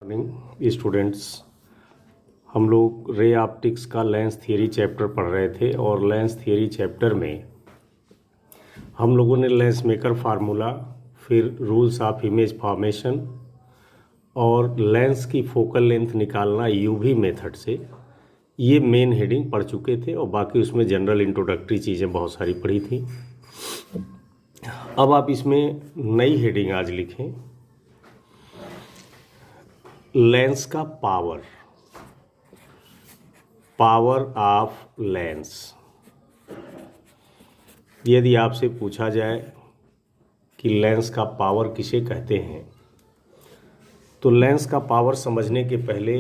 Morning students, हम लोग ray optics का लेंस थियरी चैप्टर पढ़ रहे थे और लेंस थियरी चैप्टर में हम लोगों ने लेंस मेकर फार्मूला, फिर रूल्स ऑफ इमेज फॉर्मेशन और लेंस की फोकल लेंथ निकालना यूवी मेथड से, ये मेन हेडिंग पढ़ चुके थे और बाकी उसमें जनरल इंट्रोडक्टरी चीज़ें बहुत सारी पढ़ी थी। अब आप इसमें नई हेडिंग आज लिखें, लेंस का पावर, पावर ऑफ लेंस। यदि आपसे पूछा जाए कि लेंस का पावर किसे कहते हैं, तो लेंस का पावर समझने के पहले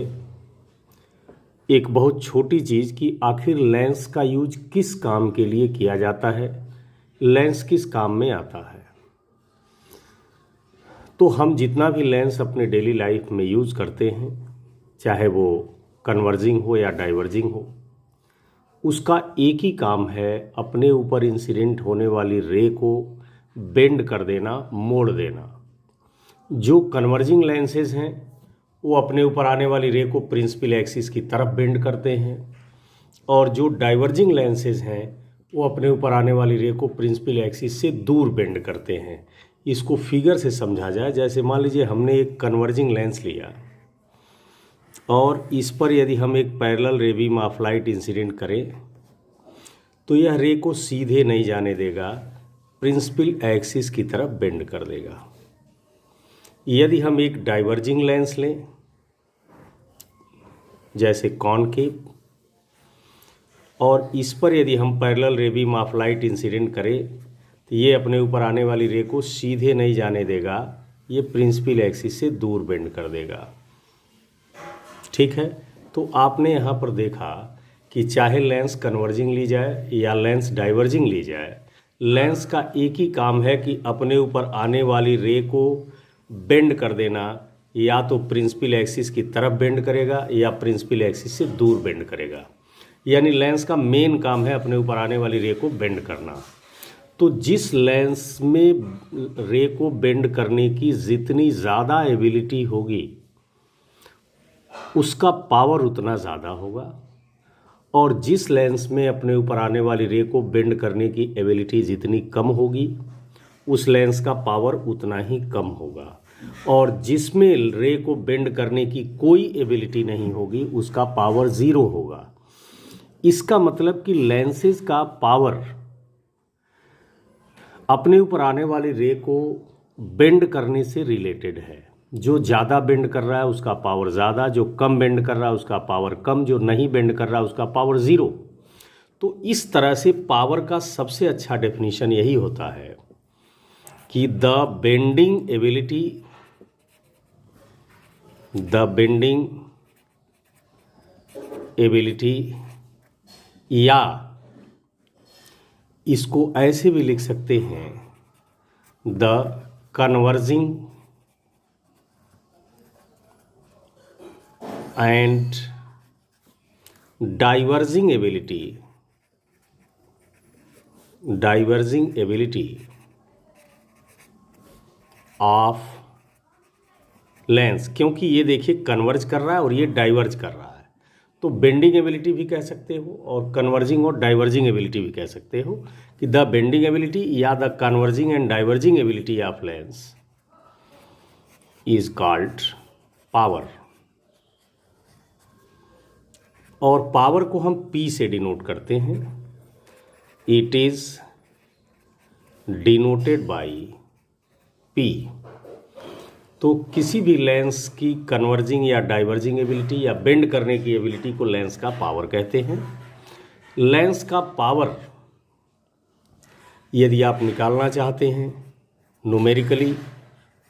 एक बहुत छोटी चीज़ कि आखिर लेंस का यूज किस काम के लिए किया जाता है, लेंस किस काम में आता है। तो हम जितना भी लेंस अपने डेली लाइफ में यूज़ करते हैं, चाहे वो कन्वर्जिंग हो या डाइवर्जिंग हो, उसका एक ही काम है अपने ऊपर इंसिडेंट होने वाली रे को बेंड कर देना, मोड़ देना। जो कन्वर्जिंग लेंसेज हैं वो अपने ऊपर आने वाली रे को प्रिंसिपल एक्सिस की तरफ बेंड करते हैं, और जो डाइवर्जिंग लेंसेज हैं वो अपने ऊपर आने वाली रे को प्रिंसिपल एक्सिस से दूर बेंड करते हैं। इसको फिगर से समझा जाए, जैसे मान लीजिए हमने एक कन्वर्जिंग लेंस लिया और इस पर यदि हम एक पैरेलल रे बीम ऑफ लाइट इंसिडेंट करें तो यह रे को सीधे नहीं जाने देगा, प्रिंसिपल एक्सिस की तरफ बेंड कर देगा। यदि हम एक डाइवर्जिंग लेंस लें, जैसे कॉनकेव, और इस पर यदि हम पैरेलल रे बीम ऑफ लाइट इंसिडेंट करें तो ये अपने ऊपर आने वाली रे को सीधे नहीं जाने देगा, ये प्रिंसिपल एक्सिस से दूर बेंड कर देगा। ठीक है, तो आपने यहाँ पर देखा कि चाहे लेंस कन्वर्जिंग ली जाए या लेंस डाइवर्जिंग ली जाए, लेंस का एक ही काम है कि अपने ऊपर आने वाली रे को बेंड कर देना, या तो प्रिंसिपल एक्सिस की तरफ बेंड करेगा या प्रिंसिपल एक्सिस से दूर बेंड करेगा। यानी लेंस का मेन काम है अपने ऊपर आने वाली रे को बेंड करना। तो जिस लेंस में रे को बेंड करने की जितनी ज़्यादा एबिलिटी होगी उसका पावर उतना ज़्यादा होगा, और जिस लेंस में अपने ऊपर आने वाली रे को बेंड करने की एबिलिटी जितनी कम होगी उस लेंस का पावर उतना ही कम होगा, और जिसमें रे को बेंड करने की कोई एबिलिटी नहीं होगी उसका पावर ज़ीरो होगा। इसका मतलब कि लेंसेज का पावर अपने ऊपर आने वाली रे को बेंड करने से रिलेटेड है। जो ज़्यादा बेंड कर रहा है उसका पावर ज़्यादा, जो कम बेंड कर रहा है उसका पावर कम, जो नहीं बेंड कर रहा है उसका पावर ज़ीरो। तो इस तरह से पावर का सबसे अच्छा डेफिनेशन यही होता है कि द बेंडिंग एबिलिटी, या इसको ऐसे भी लिख सकते हैं, the converging and diverging ability of lens. क्योंकि ये देखिए कन्वर्ज कर रहा है और ये डाइवर्ज कर रहा है, तो बेंडिंग एबिलिटी भी कह सकते हो और कन्वर्जिंग और डाइवर्जिंग एबिलिटी भी कह सकते हो कि द बेंडिंग एबिलिटी या the converging and diverging ability of lens is called power. और पावर को हम P से डिनोट करते हैं। It is denoted by P। तो किसी भी लेंस की कन्वर्जिंग या डाइवर्जिंग एबिलिटी या बेंड करने की एबिलिटी को लेंस का पावर कहते हैं। लेंस का पावर यदि आप निकालना चाहते हैं न्यूमेरिकली,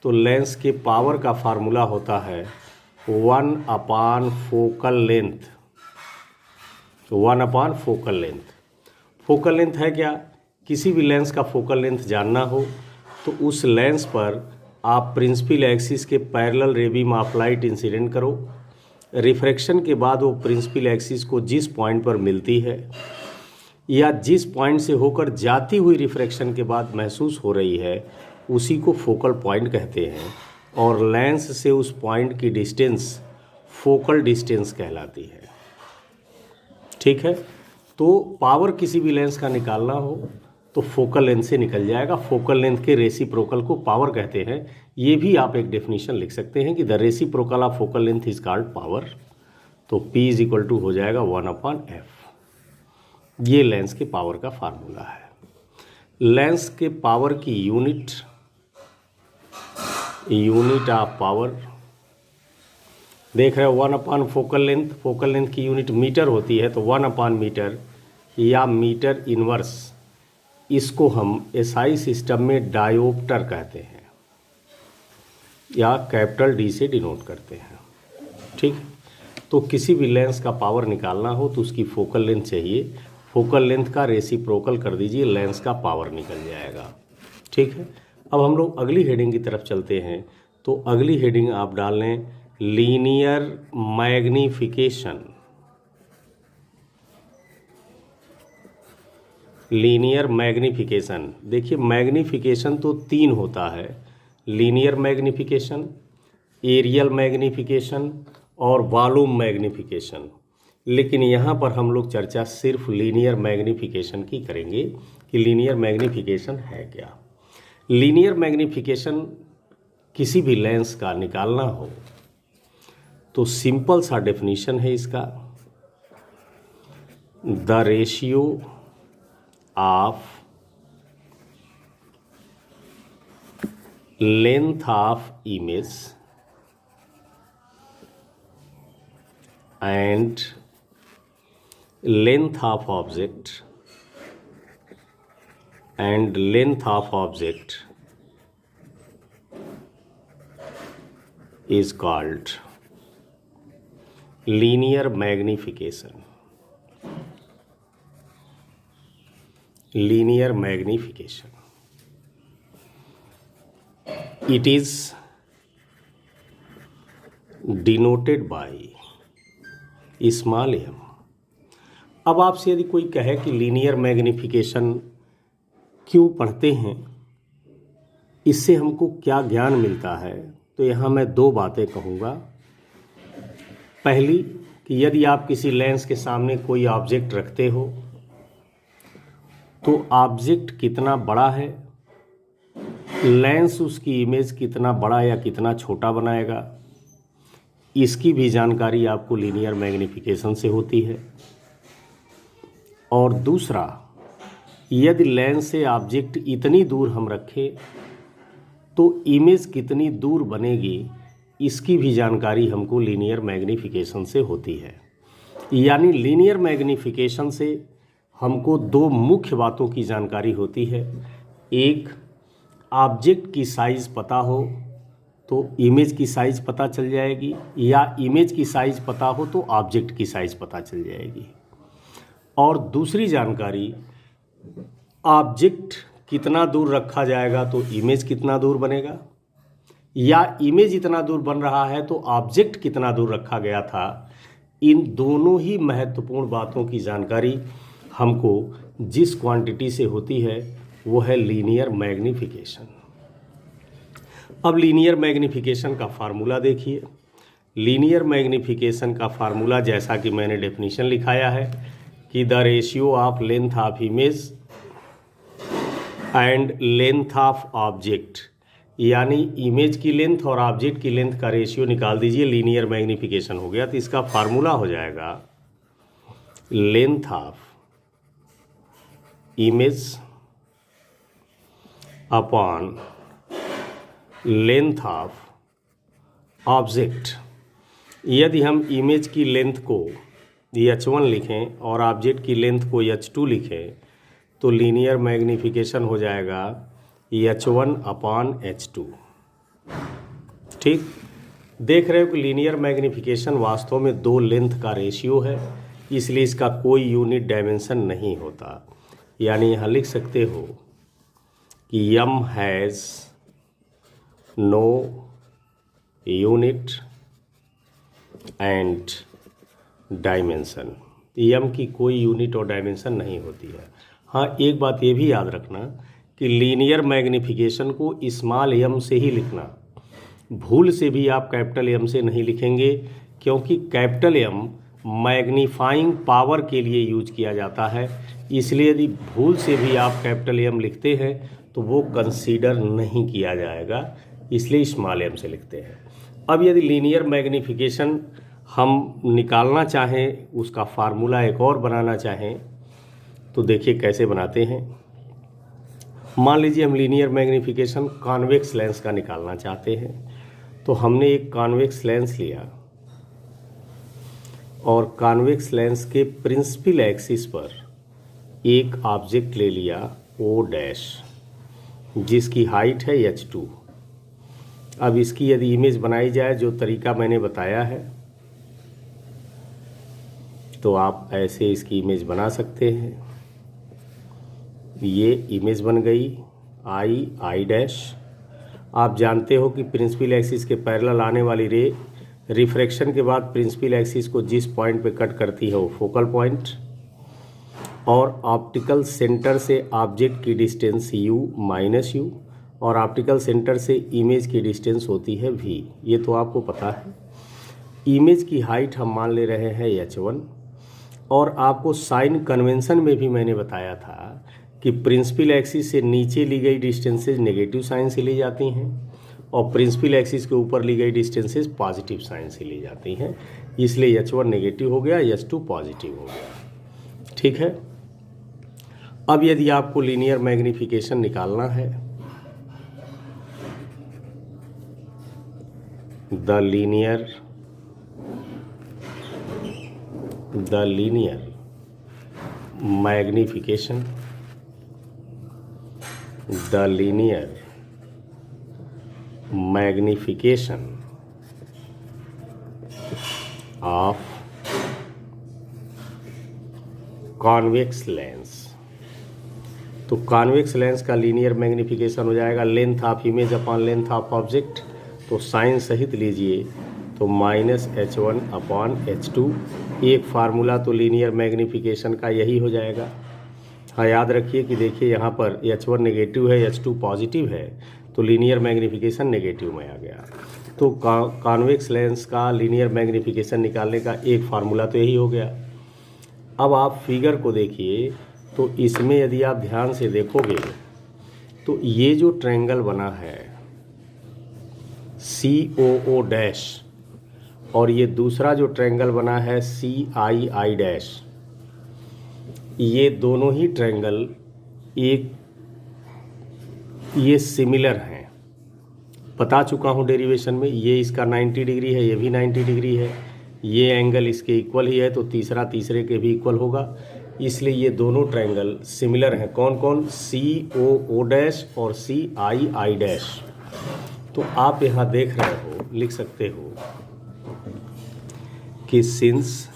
तो लेंस के पावर का फार्मूला होता है 1/फोकल लेंथ। 1/फोकल लेंथ। फोकल लेंथ है क्या? किसी भी लेंस का फोकल लेंथ जानना हो तो उस लेंस पर आप प्रिंसिपल एक्सिस के पैरेलल रे बीम ऑफ लाइट इंसिडेंट करो, रिफ्रैक्शन के बाद वो प्रिंसिपल एक्सिस को जिस पॉइंट पर मिलती है या जिस पॉइंट से होकर जाती हुई रिफ्रैक्शन के बाद महसूस हो रही है उसी को फोकल पॉइंट कहते हैं। और लेंस से उस पॉइंट की डिस्टेंस फोकल डिस्टेंस कहलाती है। ठीक है, तो पावर किसी भी लेंस का निकालना हो तो फोकल लेंथ से निकल जाएगा। फोकल लेंथ के रेसिप्रोकल को पावर कहते हैं। ये भी आप एक डेफिनेशन लिख सकते हैं कि the reciprocal of focal length is called power. तो P इज इक्वल टू हो जाएगा 1/f। ये लेंस के पावर का फार्मूला है। लेंस के पावर की यूनिट ऑफ पावर देख रहे हो 1/फोकल लेंथ। फोकल लेंथ की यूनिट मीटर होती है, तो 1/मीटर या मीटर इनवर्स, इसको हम एसआई सिस्टम में डायोप्टर कहते हैं या कैपिटल डी से डिनोट करते हैं। ठीक, तो किसी भी लेंस का पावर निकालना हो तो उसकी फोकल लेंथ चाहिए। फोकल लेंथ का रेसिप्रोकल कर दीजिए, लेंस का पावर निकल जाएगा। ठीक है, अब हम लोग अगली हेडिंग की तरफ चलते हैं। तो अगली हेडिंग आप डाल लें लीनियर मैग्नीफिकेशन। लीनियर मैग्नीफिकेशन, देखिए मैग्नीफिकेशन तो 3 होता है, लीनियर मैग्नीफिकेशन, एरियल मैग्नीफिकेशन और वॉल्यूम मैग्नीफिकेशन। लेकिन यहाँ पर हम लोग चर्चा सिर्फ लीनियर मैग्नीफिकेशन की करेंगे कि लीनियर मैग्नीफिकेशन है क्या। लीनियर मैग्नीफिकेशन किसी भी लेंस का निकालना हो तो सिंपल सा डेफिनेशन है इसका, the ratio of length of image and length of object is called linear magnification. Linear magnification, it is denoted by small M. अब आपसे यदि कोई कहे कि लीनियर मैग्नीफिकेशन क्यों पढ़ते हैं, इससे हमको क्या ज्ञान मिलता है, तो यहाँ मैं 2 बातें कहूँगा। पहली कि यदि आप किसी लेंस के सामने कोई ऑब्जेक्ट रखते हो तो ऑब्जेक्ट कितना बड़ा है, लेंस उसकी इमेज कितना बड़ा या कितना छोटा बनाएगा, इसकी भी जानकारी आपको लीनियर मैग्नीफिकेशन से होती है। और दूसरा, यदि लेंस से ऑब्जेक्ट इतनी दूर हम रखें तो इमेज कितनी दूर बनेगी, इसकी भी जानकारी हमको लीनियर मैग्नीफिकेशन से होती है। यानी लीनियर मैग्नीफिकेशन से हमको 2 मुख्य बातों की जानकारी होती है। एक, ऑब्जेक्ट की साइज़ पता हो तो इमेज की साइज़ पता चल जाएगी, या इमेज की साइज़ पता हो तो ऑब्जेक्ट की साइज़ पता चल जाएगी। और दूसरी जानकारी, ऑब्जेक्ट कितना दूर रखा जाएगा तो इमेज कितना दूर बनेगा, या इमेज इतना दूर बन रहा है तो ऑब्जेक्ट कितना दूर रखा गया था। इन दोनों ही महत्वपूर्ण बातों की जानकारी हमको जिस क्वांटिटी से होती है वो है लीनियर मैग्नीफिकेशन। अब लीनियर मैग्नीफिकेशन का फार्मूला देखिए। लीनियर मैग्नीफिकेशन का फार्मूला जैसा कि मैंने डेफिनेशन लिखाया है कि the ratio of length of image and length of object, यानी इमेज की लेंथ और ऑब्जेक्ट की लेंथ का रेशियो निकाल दीजिए, लीनियर मैग्नीफिकेशन हो गया। तो इसका फार्मूला हो जाएगा length of image upon length of object. यदि हम इमेज की लेंथ को h1 लिखें और ऑब्जेक्ट की लेंथ को h2 लिखें तो लीनियर मैग्नीफिकेशन हो जाएगा h1/h2। ठीक, देख रहे हो कि लीनियर मैग्नीफिकेशन वास्तव में 2 लेंथ का रेशियो है, इसलिए इसका कोई यूनिट डायमेंशन नहीं होता। यानी यहाँ लिख सकते हो कि m has no unit and dimension. m की कोई यूनिट और डायमेंशन नहीं होती है। हाँ, एक बात ये भी याद रखना कि लीनियर मैग्नीफिकेशन को स्मॉल m से ही लिखना, भूल से भी आप कैपिटल एम से नहीं लिखेंगे, क्योंकि कैपिटल एम मैग्नीफाइंग पावर के लिए यूज किया जाता है। इसलिए यदि भूल से भी आप कैपिटल एम लिखते हैं तो वो कंसीडर नहीं किया जाएगा, इसलिए स्मॉल एम से लिखते हैं। अब यदि लीनियर मैग्नीफिकेशन हम निकालना चाहें, उसका फार्मूला एक और बनाना चाहें, तो देखिए कैसे बनाते हैं। मान लीजिए हम लीनियर मैग्नीफिकेशन कॉन्वेक्स लेंस का निकालना चाहते हैं, तो हमने एक कॉन्वेक्स लेंस लिया और कॉन्वेक्स लेंस के प्रिंसिपल एक्सिस पर एक ऑब्जेक्ट ले लिया ओ डैश, जिसकी हाइट है h2। अब इसकी यदि इमेज बनाई जाए जो तरीका मैंने बताया है, तो आप ऐसे इसकी इमेज बना सकते हैं। ये इमेज बन गई आई डैश। आप जानते हो कि प्रिंसिपल एक्सिस के पैरेलल आने वाली रे रिफ्रैक्शन के बाद प्रिंसिपल एक्सिस को जिस पॉइंट पे कट करती है वो फोकल पॉइंट, और ऑप्टिकल सेंटर से ऑब्जेक्ट की डिस्टेंस u माइनस यू, और ऑप्टिकल सेंटर से इमेज की डिस्टेंस होती है v। ये तो आपको पता है। इमेज की हाइट हम मान ले रहे हैं h1, और आपको साइन कन्वेंशन में भी मैंने बताया था कि प्रिंसिपल एक्सिस से नीचे ली गई डिस्टेंसेज नेगेटिव साइन से ली जाती हैं और प्रिंसिपल एक्सिस के ऊपर ली गई डिस्टेंसेज पॉजिटिव साइन से ली जाती हैं। इसलिए h1 नेगेटिव हो गया, h2 पॉजिटिव हो गया। ठीक है। अब यदि आपको लीनियर मैग्नीफिकेशन निकालना है, the linear magnification of convex lens, तो कॉन्वेक्स लेंस का लीनियर मैग्नीफिकेशन हो जाएगा length of image upon length of object. तो साइन सहित लीजिए, तो -h1 अपॉन h2। एक फार्मूला तो लीनियर मैग्नीफिकेशन का यही हो जाएगा। हाँ, याद रखिए कि देखिए यहाँ पर h1 नेगेटिव है, h2 पॉजिटिव है, तो लीनियर मैग्नीफिकेशन नेगेटिव में आ गया। तो कॉन्वेक्स लेंस का लीनियर मैग्नीफिकेशन निकालने का एक फार्मूला तो यही हो गया। अब आप फिगर को देखिए, तो इसमें यदि आप ध्यान से देखोगे तो ये जो ट्रायंगल बना है COO डैश, और ये दूसरा जो ट्रायंगल बना है CII डैश, ये दोनों ही ट्रायंगल ये सिमिलर हैं। बता चुका हूँ डेरिवेशन में, ये इसका 90 डिग्री है, ये भी 90 डिग्री है, ये एंगल इसके इक्वल ही है, तो तीसरा तीसरे के भी इक्वल होगा। इसलिए ये दोनों ट्रायंगल सिमिलर हैं। कौन कौन? COO डैश और CII डैश। तो आप यहाँ देख रहे हो, लिख सकते हो कि since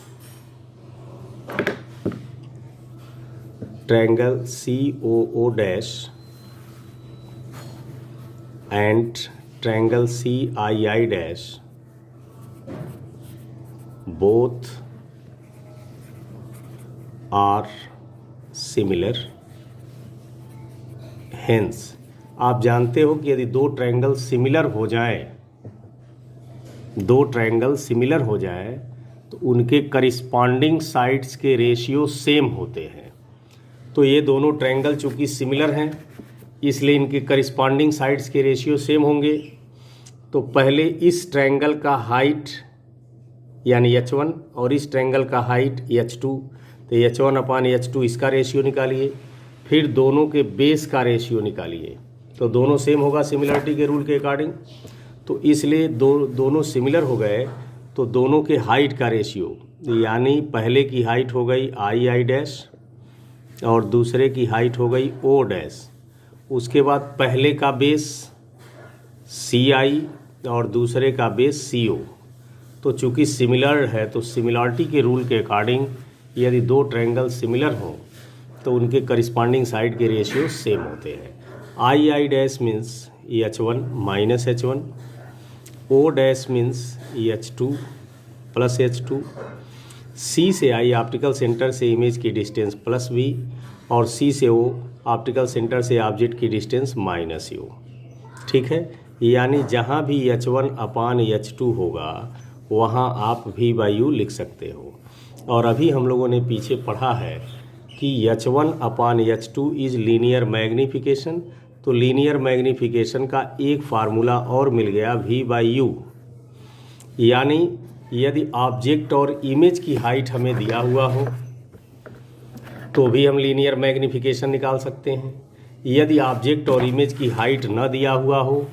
triangle COO dash and triangle CII dash both are similar, hence आप जानते हो कि यदि दो ट्रायंगल सिमिलर हो जाए तो उनके करिस्पॉन्डिंग साइड्स के रेशियो सेम होते हैं। तो ये दोनों ट्रायंगल चूंकि सिमिलर हैं, इसलिए इनके करिस्पॉन्डिंग साइड्स के रेशियो सेम होंगे। तो पहले इस ट्रायंगल का हाइट यानी h1 और इस ट्रायंगल का हाइट h2, तो h1 अपॉन h2 इसका रेशियो निकालिए, फिर दोनों के बेस का रेशियो निकालिए, तो दोनों सेम होगा सिमिलरिटी के रूल के अकॉर्डिंग। तो इसलिए दोनों सिमिलर हो गए, तो दोनों के हाइट का रेशियो, यानी पहले की हाइट हो गई आई डैश और दूसरे की हाइट हो गई ओ डैश। उसके बाद पहले का बेस CI और दूसरे का बेस CO। तो चूंकि सिमिलर है, तो सिमिलरिटी के रूल के अकॉर्डिंग यदि दो ट्रायंगल सिमिलर हों तो उनके करिस्पॉन्डिंग साइड के रेशियो सेम होते हैं। I dash means h1 minus h1, O dash means h2 plus h2, C से I ऑप्टिकल सेंटर से इमेज की डिस्टेंस प्लस V, और C से O ऑप्टिकल सेंटर से ऑब्जेक्ट की डिस्टेंस माइनस U। ठीक है, यानी जहाँ भी H1 अपान H2 होगा वहाँ आप V/U लिख सकते हो। और अभी हम लोगों ने पीछे पढ़ा है कि H1 upon H2 is linear magnification. तो लीनियर मैग्नीफिकेशन का एक फार्मूला और मिल गया V/U। यानी यदि ऑब्जेक्ट और इमेज की हाइट हमें दिया हुआ हो तो भी हम लीनियर मैग्नीफिकेशन निकाल सकते हैं। यदि ऑब्जेक्ट और इमेज की हाइट न दिया हुआ हो,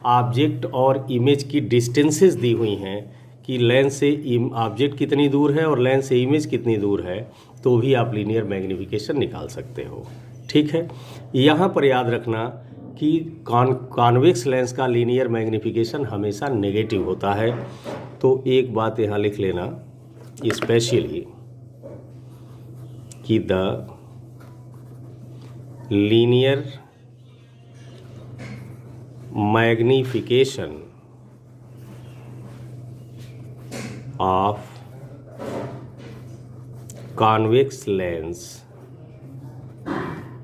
ऑब्जेक्ट और इमेज की डिस्टेंसेस दी हुई हैं कि लेंस से ऑब्जेक्ट कितनी दूर है और लेंस से इमेज कितनी दूर है, तो भी आप लीनियर मैग्नीफिकेशन निकाल सकते हो। ठीक है, यहाँ पर याद रखना कि कॉन्वेक्स लेंस का लीनियर मैग्नीफिकेशन हमेशा नेगेटिव होता है। तो एक बात यहाँ लिख लेना स्पेशली कि the linear magnification of convex lens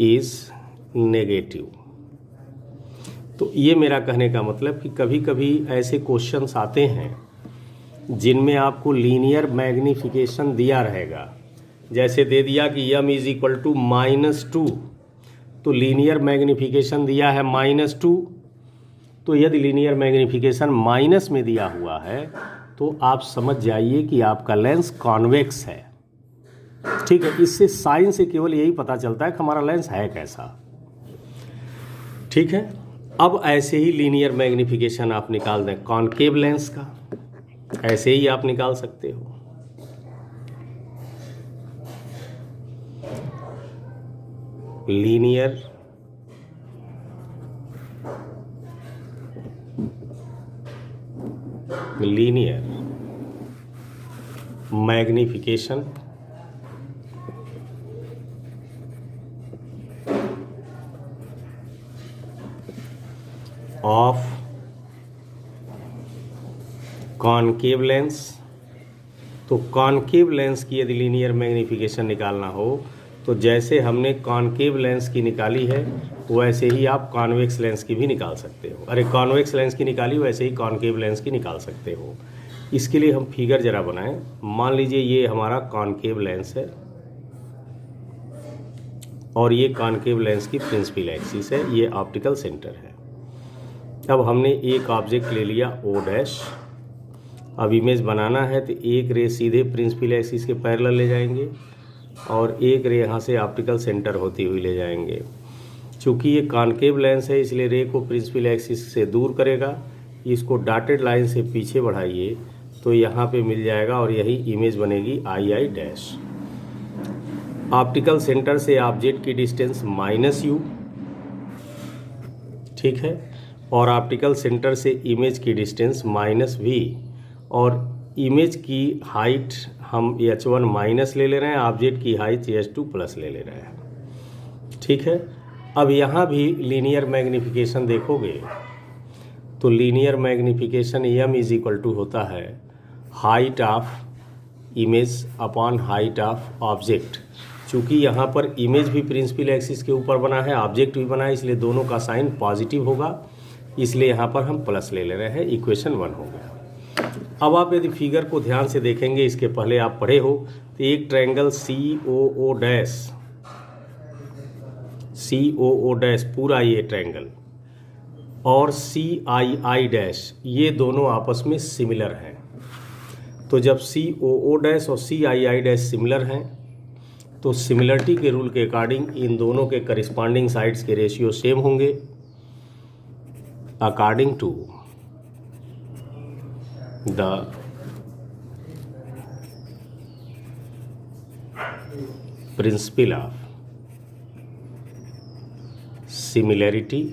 is negative. तो ये मेरा कहने का मतलब कि कभी कभी ऐसे क्वेश्चंस आते हैं जिनमें आपको लीनियर मैग्नीफिकेशन दिया रहेगा। जैसे दे दिया कि m इज इक्वल टू -2, तो लीनियर मैग्नीफिकेशन दिया है -2। तो यदि लीनियर मैग्नीफिकेशन माइनस में दिया हुआ है तो आप समझ जाइए कि आपका लेंस कॉन्वेक्स है। ठीक है, इससे साइन से केवल यही पता चलता है कि हमारा लेंस है कैसा। ठीक है, अब ऐसे ही लीनियर मैग्नीफिकेशन आप निकाल दें कॉनकेव लेंस का, ऐसे ही आप निकाल सकते हो। Linear magnification of concave lens. तो कॉनकेव लेंस की यदि लीनियर मैग्नीफिकेशन निकालना हो तो जैसे हमने कॉनकेव लेंस की निकाली है वैसे ही आप कॉन्वेक्स लेंस की भी निकाल सकते हो। अरे कॉन्वेक्स लेंस की निकाली वैसे ही कॉनकेव लेंस की निकाल सकते हो। इसके लिए हम फिगर जरा बनाएं। मान लीजिए ये हमारा कॉनकेव लेंस है और ये कॉनकेव लेंस की प्रिंसिपल एक्सिस है, ये ऑप्टिकल सेंटर है। अब हमने एक ऑब्जेक्ट ले लिया O'। अब इमेज बनाना है तो एक रे सीधे प्रिंसिपल एक्सिस के पैरेलल ले जाएंगे और एक रे यहाँ से ऑप्टिकल सेंटर होती हुई ले जाएंगे। चूँकि ये कॉनकेव लेंस है इसलिए रे को प्रिंसिपल एक्सिस से दूर करेगा। इसको डॉटेड लाइन से पीछे बढ़ाइए तो यहाँ पे मिल जाएगा और यही इमेज बनेगी II'। ऑप्टिकल सेंटर से ऑब्जेक्ट की डिस्टेंस -u, ठीक है, और ऑप्टिकल सेंटर से इमेज की डिस्टेंस -v, और इमेज की हाइट हम H1 माइनस ले ले रहे हैं, ऑब्जेक्ट की हाइट H2 प्लस ले ले रहे हैं। ठीक है, अब यहाँ भी लीनियर मैग्नीफिकेशन देखोगे तो linear magnification m is equal to होता है height of image upon height of object. चूँकि यहाँ पर इमेज भी प्रिंसिपल एक्सिस के ऊपर बना है, ऑब्जेक्ट भी बना है, इसलिए दोनों का साइन पॉजिटिव होगा, इसलिए यहाँ पर हम प्लस ले ले रहे हैं। इक्वेशन 1 हो गया। अब आप यदि फिगर को ध्यान से देखेंगे, इसके पहले आप पढ़े हो, तो एक ट्रायंगल COO' पूरा ये ट्रायंगल और CII', ये दोनों आपस में सिमिलर हैं। तो जब COO' और CII' सिमिलर हैं तो सिमिलरिटी के रूल के अकॉर्डिंग इन दोनों के करिस्पॉन्डिंग साइड्स के रेशियो सेम होंगे according to the principle of similarity.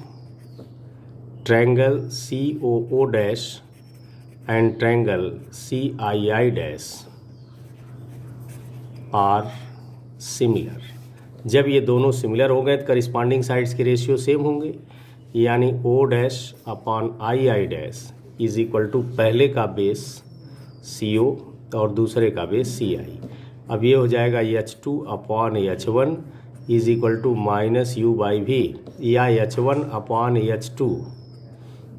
Triangle COO' and triangle CII' are similar. जब ये दोनों सिमिलर हो गए तो करिस्पॉन्डिंग साइड्स के रेशियो सेम होंगे, यानी O' upon II' is equal to पहले का बेस CO और दूसरे का बेस CI। अब ये हो जाएगा H2 upon H1 is equal to -u/v, या H1 अपॉन H2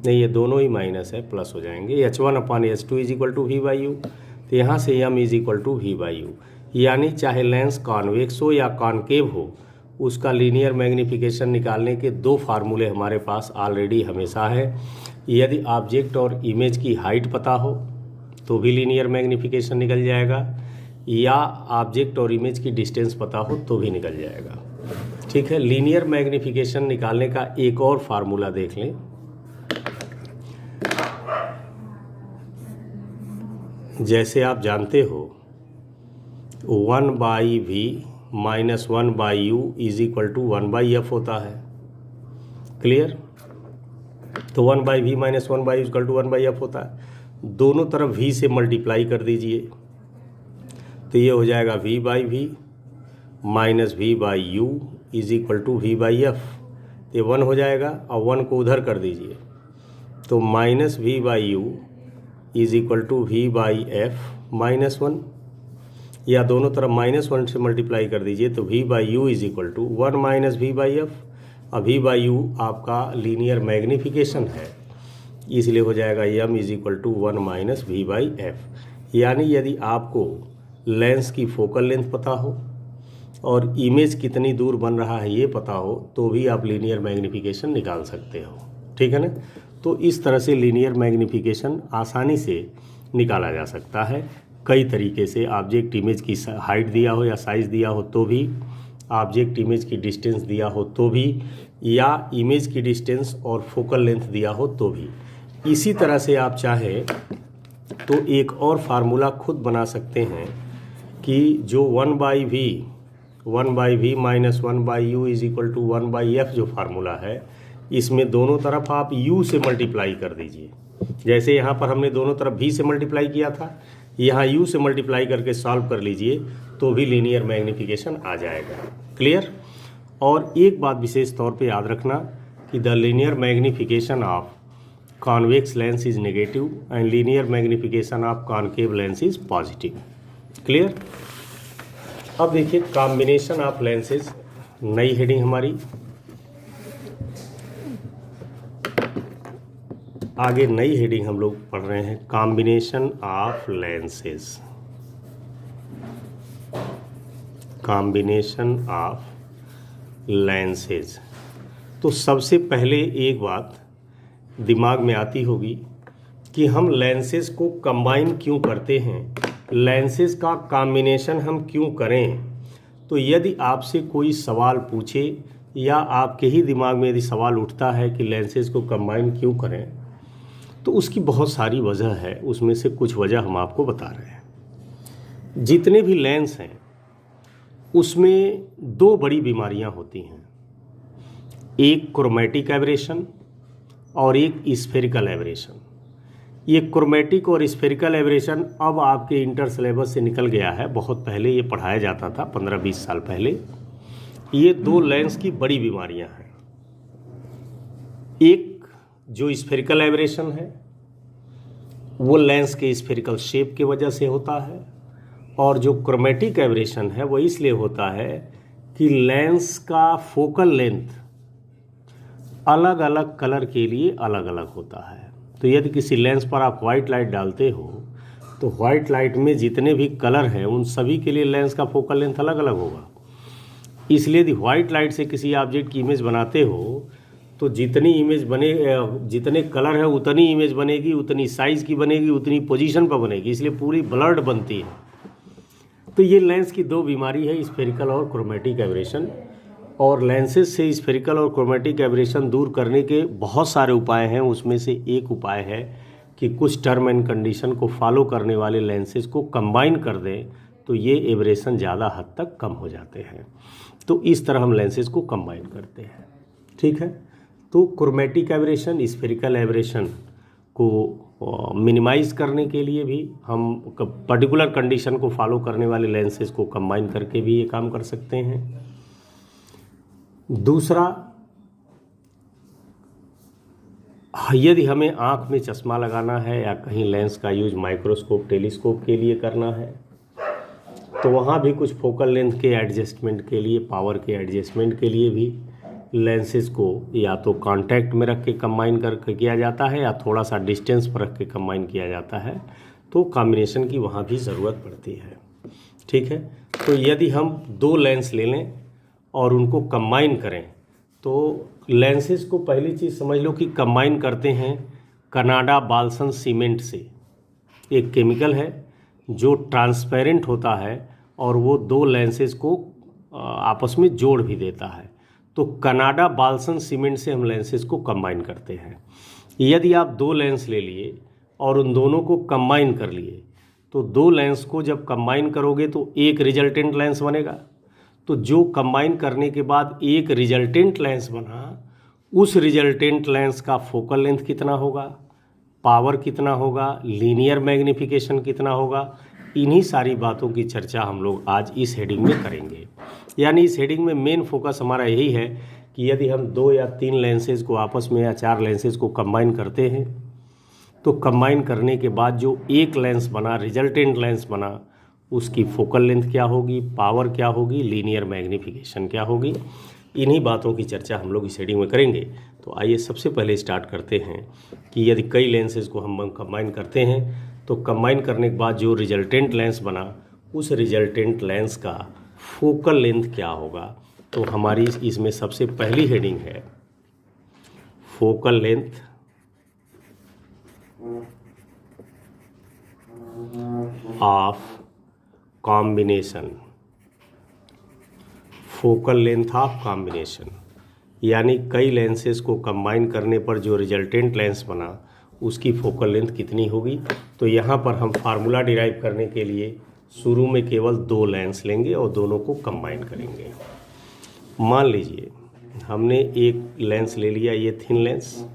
नहीं, ये दोनों ही माइनस है, प्लस हो जाएंगे। H1/H2 is equal to V by U, तो यहाँ से m is equal to V by U, यानी चाहे लेंस कॉन्वेक्स हो या कॉनकेव हो, उसका लीनियर मैग्नीफिकेशन निकालने के दो फार्मूले हमारे पास ऑलरेडी हमेशा है। यदि ऑब्जेक्ट और इमेज की हाइट पता हो तो भी लीनियर मैग्नीफिकेशन निकल जाएगा, या ऑब्जेक्ट और इमेज की डिस्टेंस पता हो तो भी निकल जाएगा। ठीक है, लीनियर मैग्नीफिकेशन निकालने का एक और फार्मूला देख लें। जैसे आप जानते हो 1/v minus 1/u is equal to 1/f होता है। क्लियर? तो 1/v minus 1/u is equal to 1/f होता है। दोनों तरफ v से मल्टीप्लाई कर दीजिए, तो ये हो जाएगा v/v minus v/u is equal to v/f। ये 1 हो जाएगा और 1 को उधर कर दीजिए, तो minus v/u is equal to v/f minus 1, या दोनों तरफ -1 से मल्टीप्लाई कर दीजिए, तो v/u is equal to 1 minus v/f। अब v/u आपका लीनियर मैग्नीफिकेशन है, इसलिए हो जाएगा m is equal to 1 minus v/f। यानी यदि आपको लेंस की फोकल लेंथ पता हो और इमेज कितनी दूर बन रहा है ये पता हो, तो भी आप लीनियर मैग्नीफिकेशन निकाल सकते हो। ठीक है ना? तो इस तरह से लीनियर मैग्नीफिकेशन आसानी से निकाला जा सकता है कई तरीके से। ऑब्जेक्ट इमेज की हाइट दिया हो या साइज़ दिया हो तो भी, ऑब्जेक्ट इमेज की डिस्टेंस दिया हो तो भी, या इमेज की डिस्टेंस और फोकल लेंथ दिया हो तो भी। इसी तरह से आप चाहे तो एक और फार्मूला खुद बना सकते हैं कि जो 1/v minus 1/u is equal to 1/f जो फार्मूला है, इसमें दोनों तरफ आप u से मल्टीप्लाई कर दीजिए। जैसे यहाँ पर हमने दोनों तरफ v से मल्टीप्लाई किया था, यहाँ u से मल्टीप्लाई करके सॉल्व कर लीजिए तो भी लीनियर मैग्नीफिकेशन आ जाएगा। क्लियर? और एक बात विशेष तौर पे याद रखना कि the linear magnification of convex lens is negative and linear magnification of concave lens is positive. Clear? अब देखिए कॉम्बिनेशन ऑफ लेंसेज, नई हेडिंग हमारी। आगे नई हेडिंग हम लोग पढ़ रहे हैं, combination of lenses. Combination of lenses. तो सबसे पहले एक बात दिमाग में आती होगी कि हम लेंसेज को कंबाइन क्यों करते हैं, लेंसेज का कॉम्बिनेशन हम क्यों करें। तो यदि आपसे कोई सवाल पूछे या आपके ही दिमाग में यदि सवाल उठता है कि लेंसेज को कंबाइन क्यों करें, तो उसकी बहुत सारी वजह है। उसमें से कुछ वजह हम आपको बता रहे हैं। जितने भी लेंस हैं उसमें दो बड़ी बीमारियां होती हैं, एक क्रोमेटिक एब्रेशन और एक स्फेरिकल एब्रेशन। ये क्रोमेटिक और स्फेरिकल एब्रेशन अब आपके इंटर सिलेबस से निकल गया है, बहुत पहले ये पढ़ाया जाता था, 15-20 साल पहले। ये दो लेंस की बड़ी बीमारियां हैं। एक जो स्फेरिकल एब्रेशन है वो लेंस के स्फेरिकल शेप की वजह से होता है, और जो क्रोमेटिक एब्रेशन है वो इसलिए होता है कि लेंस का फोकल लेंथ अलग अलग कलर के लिए अलग अलग होता है। तो यदि किसी लेंस पर आप वाइट लाइट डालते हो तो वाइट लाइट में जितने भी कलर हैं उन सभी के लिए लेंस का फोकल लेंथ अलग अलग होगा। इसलिए यदि वाइट लाइट से किसी ऑब्जेक्ट की इमेज बनाते हो तो जितनी इमेज बने, जितने कलर है उतनी इमेज बनेगी, उतनी साइज़ की बनेगी, उतनी पोजीशन पर बनेगी, इसलिए पूरी ब्लर्ड बनती है। तो ये लेंस की दो बीमारी है, स्फेरिकल और क्रोमेटिक एब्रेशन। और लेंसेज से स्फेरिकल और क्रोमेटिक एब्रेशन दूर करने के बहुत सारे उपाय हैं। उसमें से एक उपाय है कि कुछ टर्म एंड कंडीशन को फॉलो करने वाले लेंसेज को कंबाइन कर दें तो ये एब्रेशन ज़्यादा हद तक कम हो जाते हैं। तो इस तरह हम लेंसेज को कंबाइन करते हैं। ठीक है? तो क्रोमेटिक एब्रेशन, स्फेरिकल एब्रेशन को मिनिमाइज़ करने के लिए भी हम पर्टिकुलर कंडीशन को फॉलो करने वाले लेंसेज को कंबाइन करके भी ये काम कर सकते हैं। दूसरा, यदि हमें आँख में चश्मा लगाना है या कहीं लेंस का यूज माइक्रोस्कोप, टेलीस्कोप के लिए करना है तो वहाँ भी कुछ फोकल लेंथ के एडजस्टमेंट के लिए, पावर के एडजस्टमेंट के लिए भी लेंसेज को या तो कांटेक्ट में रख के कंबाइन करके किया जाता है या थोड़ा सा डिस्टेंस पर रख के कंबाइन किया जाता है, तो कॉम्बिनेशन की वहाँ भी ज़रूरत पड़ती है। ठीक है, तो यदि हम दो लेंस ले लें और उनको कंबाइन करें, तो लेंसेज को पहली चीज़ समझ लो कि कंबाइन करते हैं कनाडा बाल्सन सीमेंट से। एक केमिकल है जो ट्रांसपेरेंट होता है और वो दो लेंसेज को आपस में जोड़ भी देता है। तो कनाडा बाल्सन सीमेंट से हम लेंसेज को कंबाइन करते हैं। यदि आप दो लेंस ले लिए और उन दोनों को कंबाइन कर लिए, तो दो लेंस को जब कंबाइन करोगे तो एक रिजल्टेंट लेंस बनेगा। तो जो कंबाइन करने के बाद एक रिजल्टेंट लेंस बना, उस रिजल्टेंट लेंस का फोकल लेंथ कितना होगा, पावर कितना होगा, लीनियर मैग्नीफिकेशन कितना होगा, इन्हीं सारी बातों की चर्चा हम लोग आज इस हेडिंग में करेंगे। यानी इस हेडिंग में मेन फोकस हमारा यही है कि यदि हम 2 या 3 लेंसेज को आपस में या 4 लेंसेज को कंबाइन करते हैं, तो कंबाइन करने के बाद जो एक लेंस बना, रिजल्टेंट लेंस बना, उसकी फोकल लेंथ क्या होगी, पावर क्या होगी, लीनियर मैग्नीफिकेशन क्या होगी, इन्हीं बातों की चर्चा हम लोग इस हेडिंग में करेंगे। तो आइए सबसे पहले स्टार्ट करते हैं कि यदि कई लेंसेज को हम कंबाइन करते हैं, तो कंबाइन करने के बाद जो रिजल्टेंट लेंस बना, उस रिजल्टेंट लेंस का फोकल लेंथ क्या होगा। तो हमारी इसमें सबसे पहली हेडिंग है focal length of combination. Focal length of combination यानी कई लेंसेज को कंबाइन करने पर जो रिजल्टेंट लेंस बना, उसकी फोकल लेंथ कितनी होगी। तो यहाँ पर हम फार्मूला डिराइव करने के लिए शुरू में केवल 2 लेंस लेंगे और दोनों को कंबाइन करेंगे। मान लीजिए हमने एक लेंस ले लिया, ये थिन लेंस,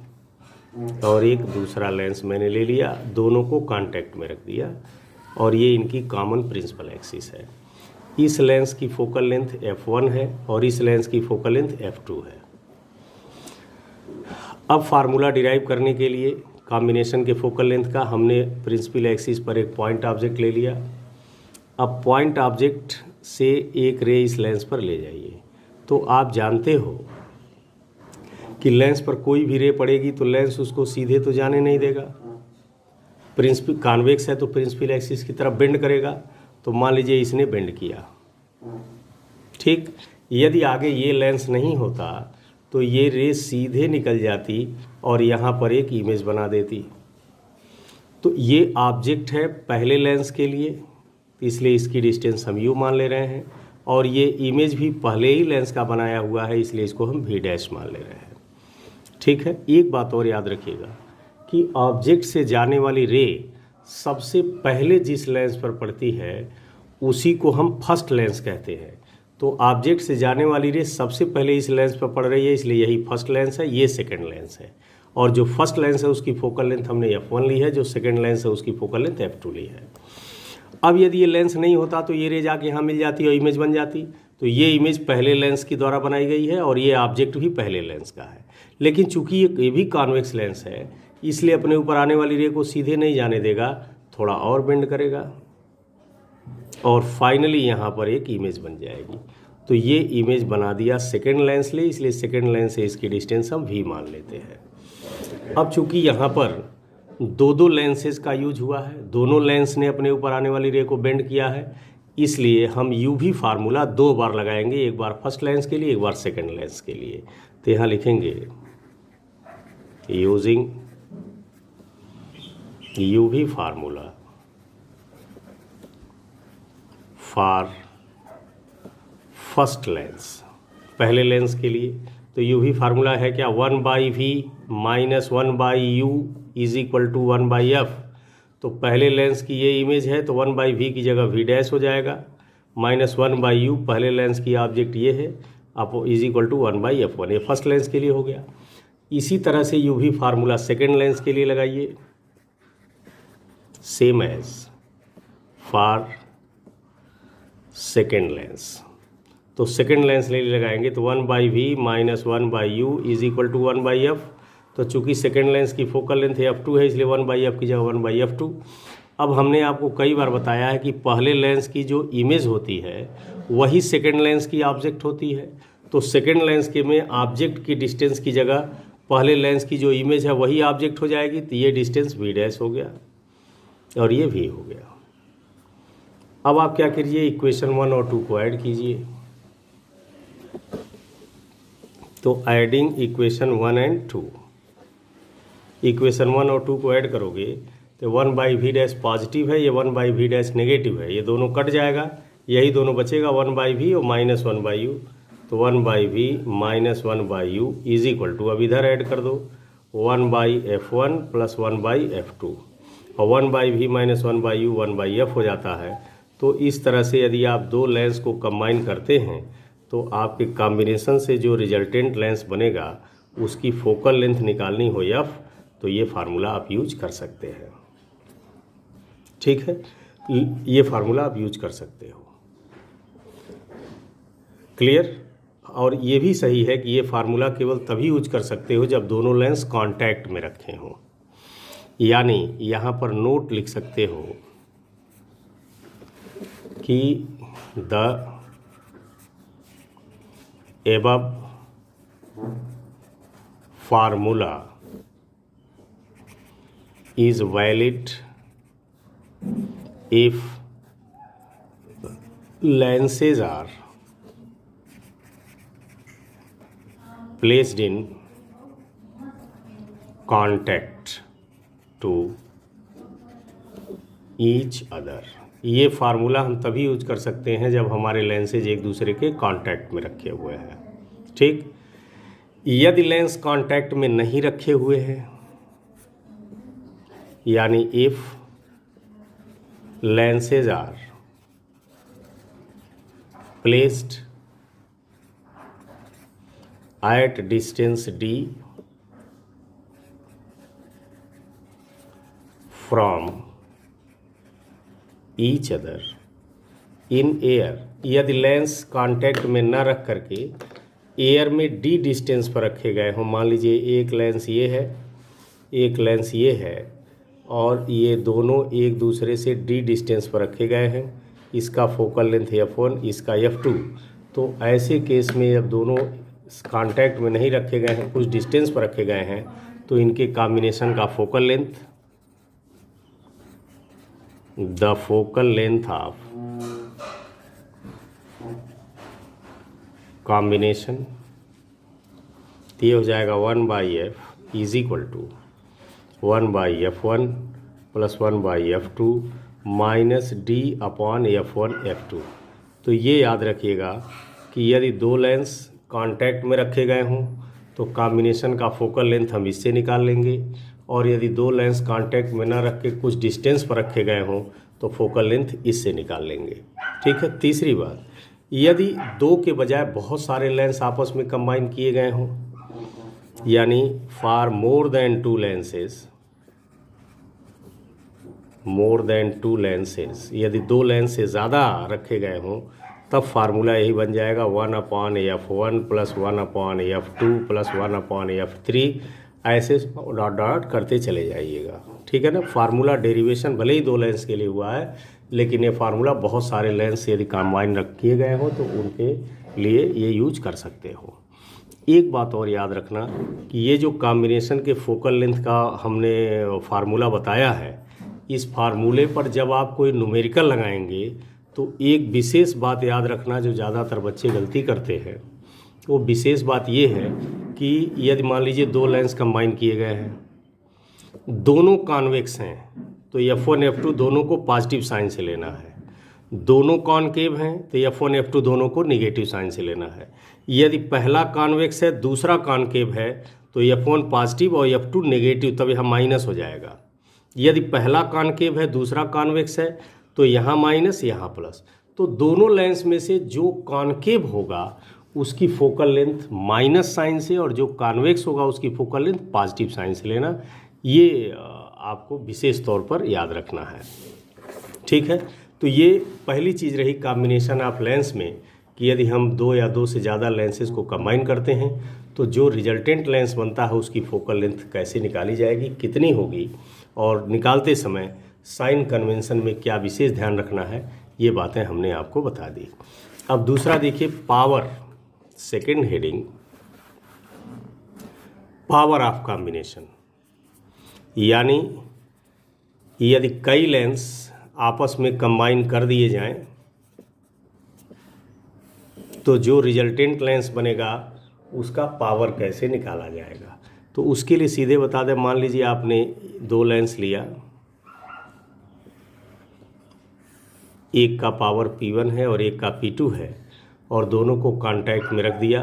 और एक दूसरा लेंस मैंने ले लिया, दोनों को कांटेक्ट में रख दिया और ये इनकी कॉमन प्रिंसिपल एक्सिस है। इस लेंस की फोकल लेंथ f1 है और इस लेंस की फोकल लेंथ f2 है। अब फार्मूला डिराइव करने के लिए कॉम्बिनेशन के फोकल लेंथ का हमने प्रिंसिपल एक्सिस पर एक पॉइंट ऑब्जेक्ट ले लिया। अब पॉइंट ऑब्जेक्ट से एक रे इस लेंस पर ले जाइए। तो आप जानते हो कि लेंस पर कोई भी रे पड़ेगी तो लेंस उसको सीधे तो जाने नहीं देगा। प्रिंसिपल कॉन्वेक्स है तो प्रिंसिपल एक्सिस की तरफ बेंड करेगा। तो मान लीजिए इसने बेंड किया, ठीक। यदि आगे ये लेंस नहीं होता तो ये रे सीधे निकल जाती और यहाँ पर एक इमेज बना देती। तो ये ऑब्जेक्ट है पहले लेंस के लिए, इसलिए इसकी डिस्टेंस हम u मान ले रहे हैं, और ये इमेज भी पहले ही लेंस का बनाया हुआ है, इसलिए इसको हम v डैश मान ले रहे हैं। ठीक है, एक बात और याद रखिएगा कि ऑब्जेक्ट से जाने वाली रे सबसे पहले जिस लेंस पर पड़ती है उसी को हम फर्स्ट लेंस कहते हैं। तो ऑब्जेक्ट से जाने वाली रे सबसे पहले इस लेंस पर पड़ रही है, इसलिए यही फर्स्ट लेंस है, ये सेकंड लेंस है। और जो फर्स्ट लेंस है उसकी फोकल लेंथ हमने f1 ली है, जो सेकंड लेंस है उसकी फोकल लेंथ f2 ली है। अब यदि ये लेंस नहीं होता तो ये रे जाके यहाँ मिल जाती और इमेज बन जाती। तो ये इमेज पहले लेंस के द्वारा बनाई गई है और ये ऑब्जेक्ट भी पहले लेंस का है। लेकिन चूंकि ये भी कॉन्वेक्स लेंस है, इसलिए अपने ऊपर आने वाली रे को सीधे नहीं जाने देगा, थोड़ा और बेंड करेगा और फाइनली यहाँ पर एक इमेज बन जाएगी। तो ये इमेज बना दिया सेकेंड लेंस ले, इसलिए सेकेंड लेंस से इसकी डिस्टेंस हम v मान लेते हैं। अब चूंकि यहाँ पर दो लेंसेज का यूज हुआ है, दोनों लेंस ने अपने ऊपर आने वाली रे को बेंड किया है, इसलिए हम UV फार्मूला 2 बार लगाएंगे, एक बार फर्स्ट लेंस के लिए, एक बार सेकेंड लेंस के लिए। तो यहाँ लिखेंगे using UV formula for first lens, पहले लेंस के लिए। तो UV फार्मूला है क्या, 1/v minus 1/u is equal to 1/f। तो पहले लेंस की ये इमेज है तो 1/v की जगह v डैश हो जाएगा, माइनस 1/u पहले लेंस की ऑब्जेक्ट ये है, अब इज इक्वल टू 1/f1। ये फर्स्ट लेंस के लिए हो गया। इसी तरह से UV फार्मूला सेकेंड लेंस के लिए लगाइए, same as for second lens. तो सेकेंड लेंस ले लगाएंगे तो 1/v minus 1/u is equal to 1/f। तो चूंकि सेकेंड लेंस की फोकल लेंथ f2 है, इसलिए 1/f की जगह 1/f2। अब हमने आपको कई बार बताया है कि पहले लेंस की जो इमेज होती है वही सेकेंड लेंस की ऑब्जेक्ट होती है। तो सेकेंड लेंस के में ऑब्जेक्ट की डिस्टेंस की जगह पहले लेंस की जो इमेज है वही ऑब्जेक्ट हो जाएगी, तो ये डिस्टेंस v डैश हो गया और ये v हो गया। अब आप क्या करिए, इक्वेशन 1 और 2 को ऐड कीजिए। तो एडिंग इक्वेशन 1 एंड 2, इक्वेशन 1 और 2 को ऐड करोगे तो 1/v डैश पॉजिटिव है, ये 1/v डैश नेगेटिव है, ये दोनों कट जाएगा, यही दोनों बचेगा 1/v और -1/u। तो 1/v - 1/u is equal to, अब इधर ऐड कर दो 1/f1 + 1/f2 और 1/v - 1/u 1/f हो जाता है। तो इस तरह से यदि आप दो लेंस को कंबाइन करते हैं तो आपके कॉम्बिनेशन से जो रिजल्टेंट लेंस बनेगा उसकी फोकल लेंथ निकालनी हो f, तो ये फार्मूला आप यूज कर सकते हैं। ठीक है, ये फार्मूला आप यूज कर सकते हो। क्लियर? और ये भी सही है कि ये फार्मूला केवल तभी यूज कर सकते हो जब दोनों लेंस कांटेक्ट में रखे हों। यानी यहाँ पर नोट लिख सकते हो कि the above formula is valid if lenses are placed in contact to each other। ये फार्मूला हम तभी यूज कर सकते हैं जब हमारे लेंसेज एक दूसरे के कांटेक्ट में रखे हुए हैं। ठीक, यदि लेंस कांटेक्ट में नहीं रखे हुए हैं, यानी if lenses are placed at distance d from each other in air, यदि लेंस कांटेक्ट में न रख करके एयर में d डिस्टेंस पर रखे गए हों, मान लीजिए एक लेंस ये है, एक लेंस ये है और ये दोनों एक दूसरे से d डिस्टेंस पर रखे गए हैं, इसका फोकल लेंथ f1, इसका f2। तो ऐसे केस में जब दोनों कांटेक्ट में नहीं रखे गए हैं, कुछ डिस्टेंस पर रखे गए हैं, तो इनके कॉम्बिनेशन का focal length, the focal length of combination, ये हो जाएगा 1/f is equal to 1/f1 + 1/f2 - d/f1/f2। तो ये याद रखिएगा कि यदि दो लेंस कांटेक्ट में रखे गए हों तो कॉम्बिनेशन का फोकल लेंथ हम इससे निकाल लेंगे, और यदि दो लेंस कांटेक्ट में ना रख के कुछ डिस्टेंस पर रखे गए हों तो फोकल लेंथ इससे निकाल लेंगे। ठीक है। तीसरी बात, यदि दो के बजाय बहुत सारे लेंस आपस में कंबाइन किए गए हों, यानी for more than to lenses, यदि दो लेंस से ज़्यादा रखे गए हों, तब फार्मूला यही बन जाएगा 1/f1 + 1/f2 + 1/f3, ऐसे डॉट डॉट करते चले जाइएगा। ठीक है ना। फार्मूला डेरिवेशन भले ही दो लेंस के लिए हुआ है, लेकिन ये फार्मूला बहुत सारे लेंस यदि कंबाइन किए गए हो तो उनके लिए ये यूज कर सकते हो। एक बात और याद रखना कि ये जो कॉम्बिनेशन के फोकल लेंथ का हमने फार्मूला बताया है, इस फार्मूले पर जब आप कोई न्यूमेरिकल लगाएंगे तो एक विशेष बात याद रखना जो ज़्यादातर बच्चे गलती करते हैं। वो विशेष बात ये है कि यदि मान लीजिए दो लेंस कंबाइन किए गए हैं, दोनों कॉन्वेक्स हैं, तो f1 f2 दोनों को पॉजिटिव साइन से लेना है। दोनों कॉनकेव हैं तो f1 f2 दोनों को निगेटिव साइन से लेना है। यदि पहला कॉन्वेक्स है दूसरा कॉनकेव है तो f1 पॉजिटिव और f2 नेगेटिव, तब यहाँ माइनस हो जाएगा। यदि पहला कॉनकेव है दूसरा कॉन्वेक्स है तो यहाँ माइनस यहाँ प्लस। तो दोनों लेंस में से जो कॉनकेव होगा उसकी फोकल लेंथ माइनस साइन से, और जो कॉन्वेक्स होगा उसकी फोकल लेंथ पॉजिटिव साइन से लेना। ये आपको विशेष तौर पर याद रखना है। ठीक है। तो ये पहली चीज़ रही कॉम्बिनेशन ऑफ लेंस में कि यदि हम दो या दो से ज़्यादा लेंसेज को कंबाइन करते हैं तो जो रिजल्टेंट लेंस बनता है उसकी फोकल लेंथ कैसे निकाली जाएगी, कितनी होगी, और निकालते समय साइन कन्वेंशन में क्या विशेष ध्यान रखना है, ये बातें हमने आपको बता दी। अब दूसरा देखिए, power second heading, power of combination, यानी यदि कई लेंस आपस में कंबाइन कर दिए जाएं तो जो रिजल्टेंट लेंस बनेगा उसका पावर कैसे निकाला जाएगा। तो उसके लिए सीधे बता दें, मान लीजिए आपने दो लेंस लिया, एक का पावर P1 है और एक का P2 है, और दोनों को कांटेक्ट में रख दिया,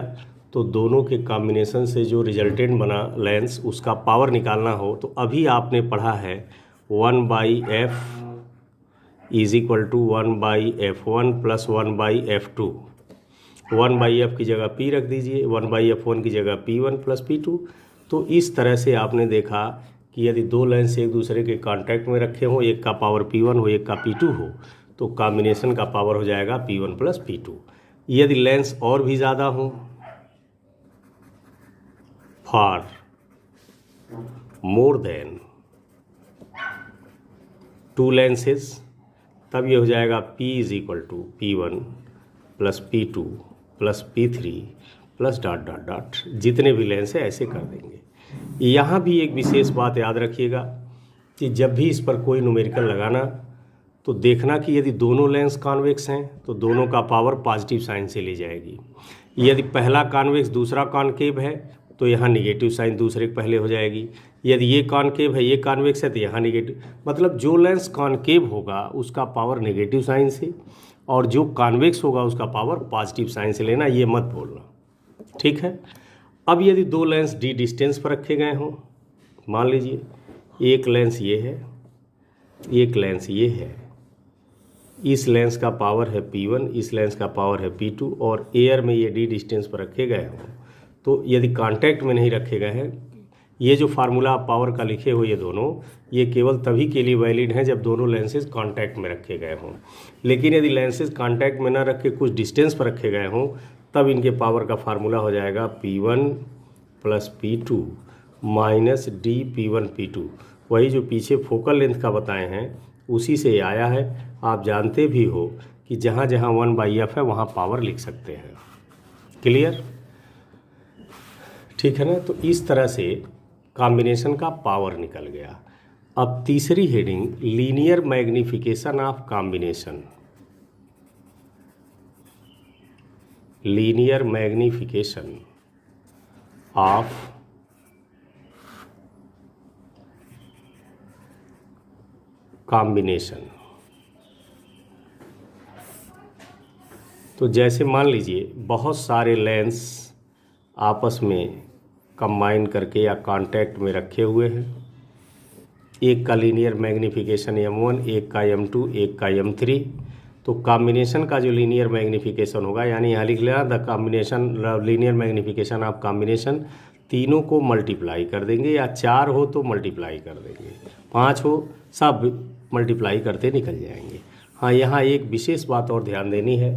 तो दोनों के कॉम्बिनेशन से जो रिजल्टेंट बना लेंस उसका पावर निकालना हो तो अभी आपने पढ़ा है 1/f is equal to 1/f1 plus 1/f2। 1/f की जगह P रख दीजिए, 1/f1 की जगह P1 प्लस P2। तो इस तरह से आपने देखा कि यदि दो लेंस एक दूसरे के कांटेक्ट में रखे हों, एक का पावर P1 हो एक का P2 हो, तो कॉम्बिनेशन का पावर हो जाएगा P1 प्लस P2। यदि लेंस और भी ज़्यादा हो, फॉर मोर देन 2 लेंसेज, तब ये हो जाएगा P is equal to P1 plus P2 plus P3 plus dot dot dot, जितने भी लेंस है ऐसे कर देंगे। यहाँ भी एक विशेष बात याद रखिएगा कि जब भी इस पर कोई न्यूमेरिकल लगाना तो देखना कि यदि दोनों लेंस कॉन्वेक्स हैं तो दोनों का पावर पॉजिटिव साइन से ली जाएगी। यदि पहला कॉन्वेक्स दूसरा कॉनकेव है तो यहाँ निगेटिव साइन दूसरे के पहले हो जाएगी। यदि ये कॉनकेव है ये कॉन्वेक्स है तो यहाँ निगेटिव, मतलब जो लेंस कॉनकेव होगा उसका पावर नेगेटिव साइन से और जो कॉन्वेक्स होगा उसका पावर पॉजिटिव साइन से लेना, ये मत भूलना, ठीक है। अब यदि दो लेंस डी डिस्टेंस पर रखे गए हों, मान लीजिए एक लेंस ये है एक लेंस ये है, इस लेंस का पावर है P1, इस लेंस का पावर है P2 और एयर में ये डी डिस्टेंस पर रखे गए हों, तो यदि कांटेक्ट में नहीं रखे गए हैं, ये जो फार्मूला पावर का लिखे हुए ये दोनों, ये केवल तभी के लिए वैलिड हैं जब दोनों लेंसेज कांटेक्ट में रखे गए हों। लेकिन यदि लेंसेज कांटेक्ट में ना रख के कुछ डिस्टेंस पर रखे गए हों, तब इनके पावर का फार्मूला हो जाएगा P1 plus P2 minus DP1 P2। वही जो पीछे फोकल लेंथ का बताए हैं उसी से आया है। आप जानते भी हो कि जहाँ जहाँ 1/f है वहाँ पावर लिख सकते हैं। क्लियर, ठीक है ना। तो इस तरह से कॉम्बिनेशन का पावर निकल गया। अब तीसरी heading, linear magnification of combination. Linear magnification of combination. तो जैसे मान लीजिए बहुत सारे लेंस आपस में कंबाइन करके या कांटेक्ट में रखे हुए हैं, एक का लीनियर मैग्निफिकेशन M1, एक का M2, एक का M3। तो कॉम्बिनेशन का जो लीनियर मैग्निफिकेशन होगा, यानी यहाँ लिख लेना the combination linear magnification of combination, तीनों को मल्टीप्लाई कर देंगे, या 4 हो तो मल्टीप्लाई कर देंगे, 5 हो सब मल्टीप्लाई करते निकल जाएंगे। हाँ, यहाँ एक विशेष बात और ध्यान देनी है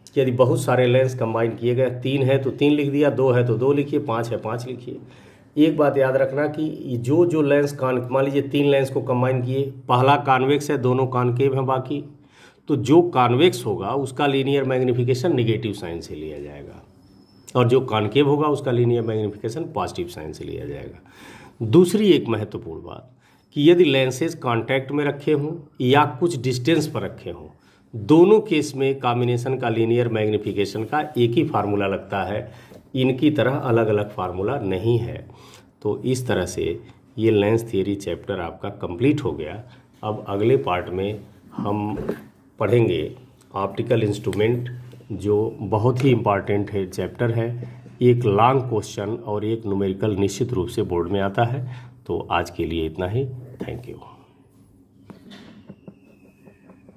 कि यदि बहुत सारे लेंस कंबाइन किए गए, 3 है तो 3 लिख दिया, 2 है तो 2 लिखिए, 5 है 5 लिखिए। एक बात याद रखना कि जो लेंस मान लीजिए 3 लेंस को कंबाइन किए, पहला कॉन्वेक्स है, दोनों कॉनकेव हैं बाकी, तो जो कॉन्वेक्स होगा उसका लीनियर मैग्निफिकेशन नेगेटिव साइन से लिया जाएगा और जो कॉनकेव होगा उसका लीनियर मैग्निफिकेशन पॉजिटिव साइन से लिया जाएगा। दूसरी एक महत्वपूर्ण बात कि यदि लेंसेज कांटेक्ट में रखे हों या कुछ डिस्टेंस पर रखे हों, दोनों केस में कॉम्बिनेशन का लीनियर मैग्निफिकेशन का एक ही फार्मूला लगता है, इनकी तरह अलग अलग फार्मूला नहीं है। तो इस तरह से ये लेंस थियरी चैप्टर आपका कंप्लीट हो गया। अब अगले पार्ट में हम पढ़ेंगे ऑप्टिकल इंस्ट्रूमेंट, जो बहुत ही इम्पॉर्टेंट है चैप्टर है। एक लॉन्ग क्वेश्चन और एक न्यूमेरिकल निश्चित रूप से बोर्ड में आता है। तो आज के लिए इतना ही। Thank you.